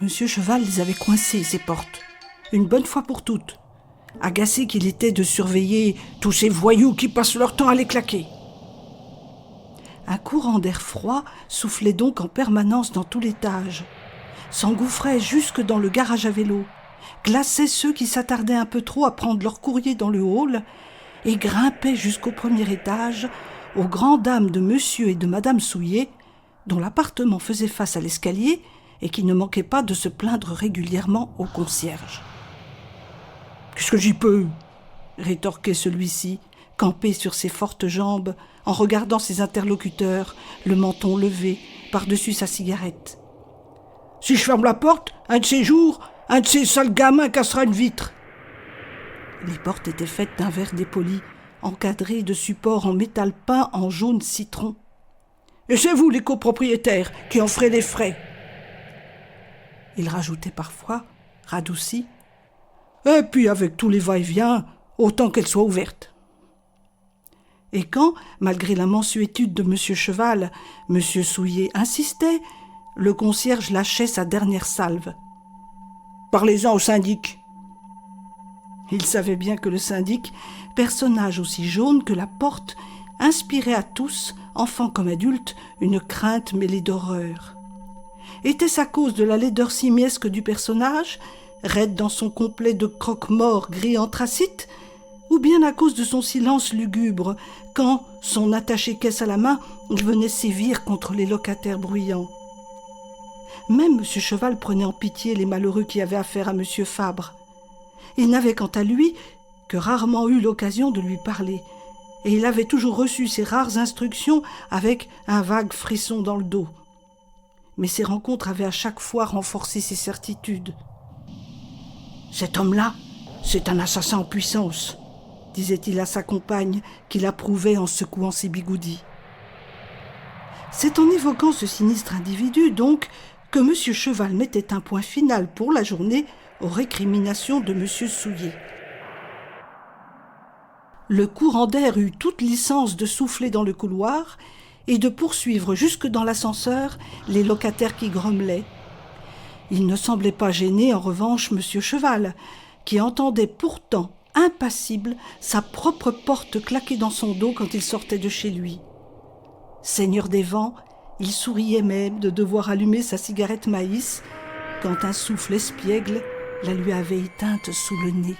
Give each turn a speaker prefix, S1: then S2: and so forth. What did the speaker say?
S1: Monsieur Cheval les avait coincées, ces portes, une bonne fois pour toutes, agacé qu'il était de surveiller tous ces voyous qui passent leur temps à les claquer. Un courant d'air froid soufflait donc en permanence dans tout l'étage, s'engouffrait jusque dans le garage à vélo, glaçait ceux qui s'attardaient un peu trop à prendre leur courrier dans le hall et grimpait jusqu'au premier étage aux grandes dames de monsieur et de madame Souillet, dont l'appartement faisait face à l'escalier et qui ne manquaient pas de se plaindre régulièrement au concierge. « Qu'est-ce que j'y peux ?» rétorquait celui-ci, campé sur ses fortes jambes, en regardant ses interlocuteurs, le menton levé, par-dessus sa cigarette. « Si je ferme la porte, un de ces jours, un de ces sales gamins cassera une vitre. » Les portes étaient faites d'un verre dépoli, encadré de supports en métal peint en jaune citron. « Et c'est vous, les copropriétaires, qui en ferez les frais. » Il rajoutait parfois, radouci, « Et puis avec tous les va-et-vient, autant qu'elle soit ouverte. » Et quand, malgré la mansuétude de Monsieur Cheval, Monsieur Souillet insistait, le concierge lâchait sa dernière salve. « Parlez-en au syndic. » Il savait bien que le syndic, personnage aussi jaune que la porte, inspirait à tous, enfants comme adultes, une crainte mêlée d'horreur. Était-ce à cause de la laideur simiesque du personnage, raide dans son complet de croque-mort gris anthracite, ou bien à cause de son silence lugubre, quand, son attaché-caisse à la main, il venait sévir contre les locataires bruyants. Même M. Cheval prenait en pitié les malheureux qui avaient affaire à M. Fabre. Il n'avait quant à lui que rarement eu l'occasion de lui parler, et il avait toujours reçu ses rares instructions avec un vague frisson dans le dos. Mais ces rencontres avaient à chaque fois renforcé ses certitudes. « Cet homme-là, c'est un assassin en puissance », disait-il à sa compagne, qui l'approuvait en secouant ses bigoudis. C'est en évoquant ce sinistre individu, donc, que M. Cheval mettait un point final pour la journée aux récriminations de M. Souillet. Le courant d'air eut toute licence de souffler dans le couloir et de poursuivre jusque dans l'ascenseur les locataires qui grommelaient. Il ne semblait pas gêner, en revanche, M. Cheval, qui entendait pourtant, impassible, sa propre porte claquer dans son dos quand il sortait de chez lui. Seigneur des vents, il souriait même de devoir allumer sa cigarette maïs quand un souffle espiègle la lui avait éteinte sous le nez.